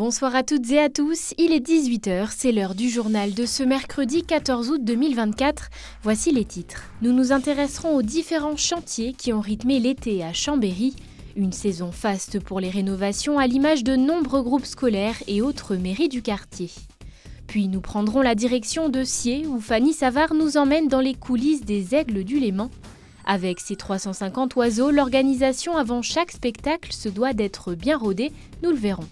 Bonsoir à toutes et à tous, il est 18 h, c'est l'heure du journal de ce mercredi 14 août 2024. Voici les titres. Nous nous intéresserons aux différents chantiers qui ont rythmé l'été à Chambéry. Une saison faste pour les rénovations à l'image de nombreux groupes scolaires et autres mairies du quartier. Puis nous prendrons la direction de Siers où Fanny Savard nous emmène dans les coulisses des Aigles du Léman. Avec ses 350 oiseaux, l'organisation avant chaque spectacle se doit d'être bien rodée, nous le verrons.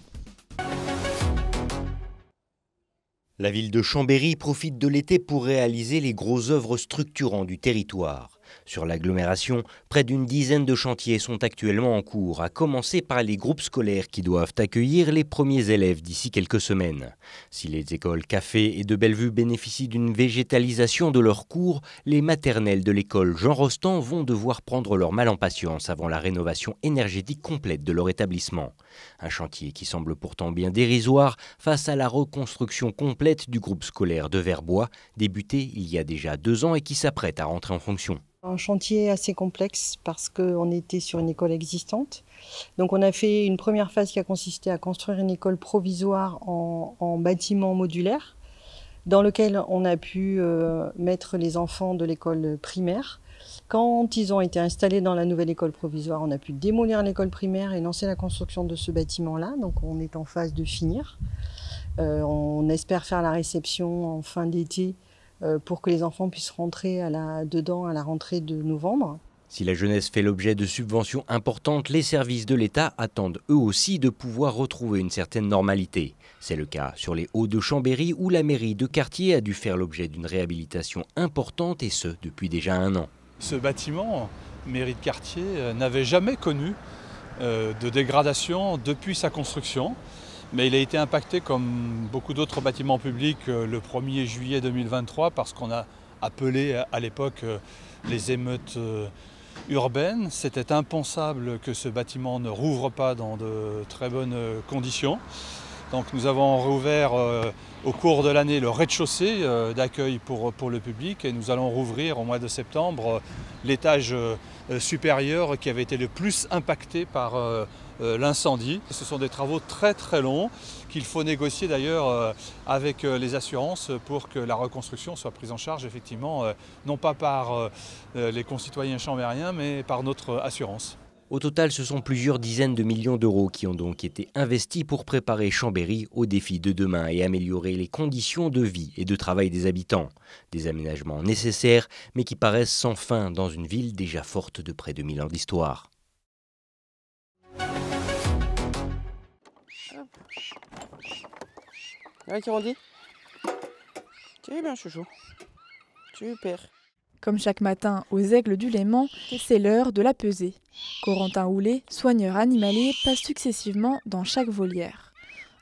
La ville de Chambéry profite de l'été pour réaliser les grosses œuvres structurantes du territoire. Sur l'agglomération, près d'une dizaine de chantiers sont actuellement en cours, à commencer par les groupes scolaires qui doivent accueillir les premiers élèves d'ici quelques semaines. Si les écoles Café et de Bellevue bénéficient d'une végétalisation de leurs cours, les maternelles de l'école Jean Rostand vont devoir prendre leur mal en patience avant la rénovation énergétique complète de leur établissement. Un chantier qui semble pourtant bien dérisoire face à la reconstruction complète du groupe scolaire de Verbois, débuté il y a déjà 2 ans et qui s'apprête à rentrer en fonction. Un chantier assez complexe parce qu'on était sur une école existante. Donc on a fait une première phase qui a consisté à construire une école provisoire en bâtiment modulaire dans lequel on a pu mettre les enfants de l'école primaire. Quand ils ont été installés dans la nouvelle école provisoire, on a pu démolir l'école primaire et lancer la construction de ce bâtiment-là. Donc on est en phase de finir. On espère faire la réception en fin d'été pour que les enfants puissent rentrer dedans à la rentrée de novembre. Si la jeunesse fait l'objet de subventions importantes, les services de l'État attendent eux aussi de pouvoir retrouver une certaine normalité. C'est le cas sur les Hauts de Chambéry où la mairie de quartier a dû faire l'objet d'une réhabilitation importante et ce depuis déjà 1 an. Ce bâtiment, mairie de quartier, n'avait jamais connu de dégradation depuis sa construction. Mais il a été impacté comme beaucoup d'autres bâtiments publics le 1er juillet 2023 parce qu'on a appelé à l'époque les émeutes urbaines. C'était impensable que ce bâtiment ne rouvre pas dans de très bonnes conditions. Donc nous avons rouvert au cours de l'année le rez-de-chaussée d'accueil pour le public et nous allons rouvrir au mois de septembre l'étage supérieur qui avait été le plus impacté par l'incendie. Ce sont des travaux très très longs qu'il faut négocier d'ailleurs avec les assurances pour que la reconstruction soit prise en charge effectivement non pas par les concitoyens chambériens mais par notre assurance. Au total, ce sont plusieurs dizaines de millions d'euros qui ont donc été investis pour préparer Chambéry aux défis de demain et améliorer les conditions de vie et de travail des habitants. Des aménagements nécessaires, mais qui paraissent sans fin dans une ville déjà forte de près de 1000 ans d'histoire. Ouais, Kirandi. Tu es bien, chouchou. Super. Comme chaque matin aux Aigles du Léman, c'est l'heure de la pesée. Corentin Houlet, soigneur animalier, passe successivement dans chaque volière.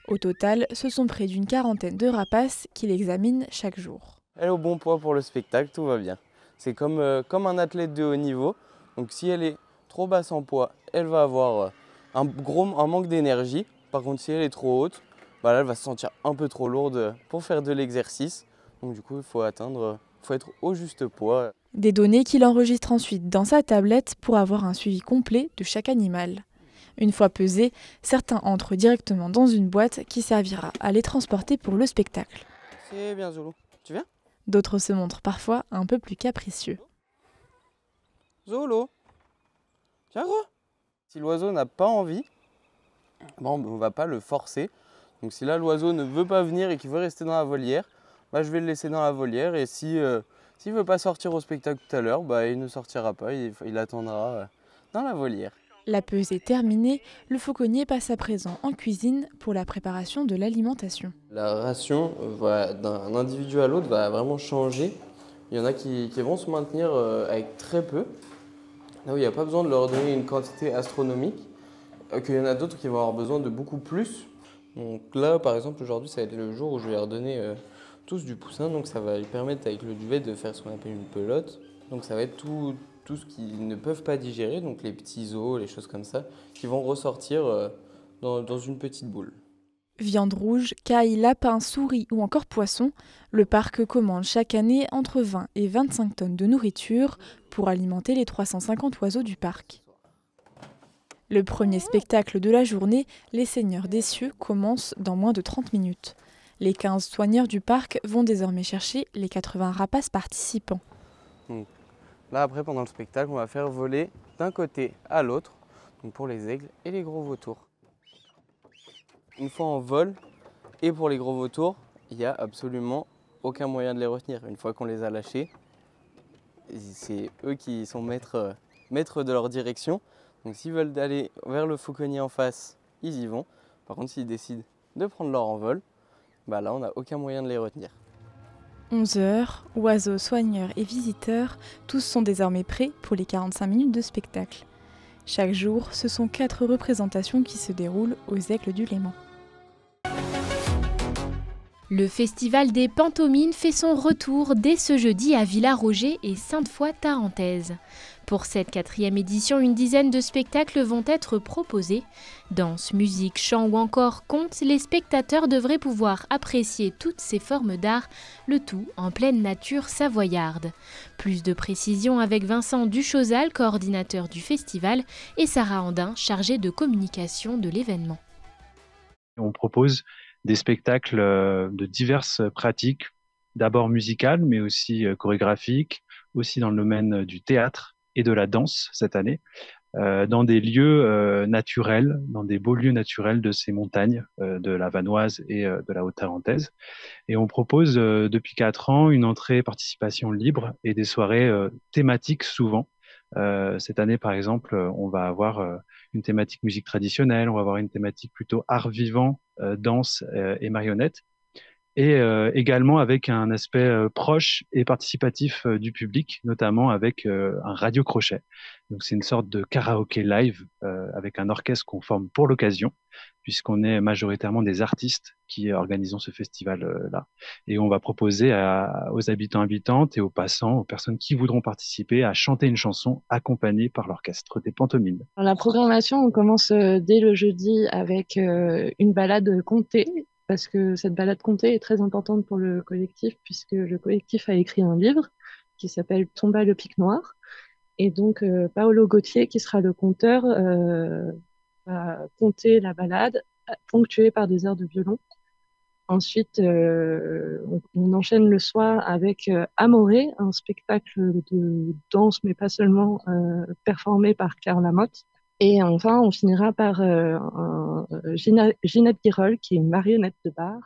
Au total, ce sont près d'une quarantaine de rapaces qu'il examine chaque jour. Elle est au bon poids pour le spectacle, tout va bien. C'est comme un athlète de haut niveau. Donc si elle est trop basse en poids, elle va avoir un manque d'énergie. Par contre, si elle est trop haute, là, elle va se sentir un peu trop lourde pour faire de l'exercice. Donc du coup, il faut être au juste poids. Des données qu'il enregistre ensuite dans sa tablette pour avoir un suivi complet de chaque animal. Une fois pesés, certains entrent directement dans une boîte qui servira à les transporter pour le spectacle. C'est bien, Zolo. Tu viens ? D'autres se montrent parfois un peu plus capricieux. Zolo, tiens gros. Si l'oiseau n'a pas envie, on ne va pas le forcer. Donc si là l'oiseau ne veut pas venir et qu'il veut rester dans la volière, je vais le laisser dans la volière et s'il ne veut pas sortir au spectacle tout à l'heure, il ne sortira pas, il attendra dans la volière. La pesée terminée, le fauconnier passe à présent en cuisine pour la préparation de l'alimentation. La ration d'un individu à l'autre va vraiment changer. Il y en a qui vont se maintenir avec très peu, là où il n'y a pas besoin de leur donner une quantité astronomique, qu'il y en a d'autres qui vont avoir besoin de beaucoup plus. Donc là, par exemple, aujourd'hui, ça va être le jour où je vais leur donner tous du poussin, donc ça va lui permettre avec le duvet de faire ce qu'on appelle une pelote. Donc ça va être tout ce qu'ils ne peuvent pas digérer, donc les petits os, les choses comme ça, qui vont ressortir dans une petite boule. Viande rouge, caille, lapin, souris ou encore poisson, le parc commande chaque année entre 20 et 25 tonnes de nourriture pour alimenter les 350 oiseaux du parc. Le premier spectacle de la journée, Les Seigneurs des Cieux, commence dans moins de 30 minutes. Les 15 soigneurs du parc vont désormais chercher les 80 rapaces participants. Donc, là après pendant le spectacle, on va faire voler d'un côté à l'autre, donc pour les aigles et les gros vautours. Une fois en vol, et pour les gros vautours, il n'y a absolument aucun moyen de les retenir. Une fois qu'on les a lâchés, c'est eux qui sont maîtres de leur direction. Donc s'ils veulent aller vers le fauconnier en face, ils y vont. Par contre, s'ils décident de prendre leur envol, là on n'a aucun moyen de les retenir. 11 heures, oiseaux, soigneurs et visiteurs, tous sont désormais prêts pour les 45 minutes de spectacle. Chaque jour, ce sont 4 représentations qui se déroulent aux Aigles du Léman. Le Festival des Pantomimes fait son retour dès ce jeudi à Villaroger et Sainte-Foy-Tarentaise. Pour cette 4e édition, une dizaine de spectacles vont être proposés. Danse, musique, chant ou encore contes, les spectateurs devraient pouvoir apprécier toutes ces formes d'art, le tout en pleine nature savoyarde. Plus de précisions avec Vincent Duchosal, coordinateur du festival, et Sarah Andin, chargée de communication de l'événement. On propose des spectacles de diverses pratiques, d'abord musicales, mais aussi chorégraphiques, aussi dans le domaine du théâtre et de la danse cette année, dans des lieux naturels, dans des beaux lieux naturels de ces montagnes de la Vanoise et de la Haute-Tarentaise. Et on propose depuis 4 ans une entrée participation libre et des soirées thématiques souvent. Cette année, par exemple, on va avoir une thématique musique traditionnelle, on va avoir une thématique plutôt art vivant, danse et marionnettes, et également avec un aspect proche et participatif du public, notamment avec un radio-crochet. Donc c'est une sorte de karaoké live avec un orchestre qu'on forme pour l'occasion, puisqu'on est majoritairement des artistes qui organisons ce festival-là. Et on va proposer aux habitants, habitantes et aux passants, aux personnes qui voudront participer, à chanter une chanson accompagnée par l'orchestre des Pantomimes. La programmation, on commence dès le jeudi avec une balade contée, parce que cette balade contée est très importante pour le collectif, puisque le collectif a écrit un livre qui s'appelle « Tomba le pic noir ». Et donc, Paolo Gauthier, qui sera le conteur, va conter la balade, ponctuée par des airs de violon. Ensuite, on enchaîne le soir avec Amoré, un spectacle de danse, mais pas seulement, performé par Karl Lamotte. Et enfin, on finira par Ginette Guirol, qui est une marionnette de bar.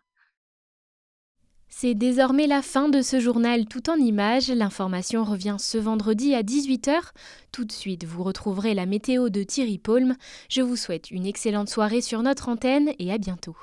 C'est désormais la fin de ce journal tout en images. L'information revient ce vendredi à 18h. Tout de suite, vous retrouverez la météo de Thierry Paulme. Je vous souhaite une excellente soirée sur notre antenne et à bientôt.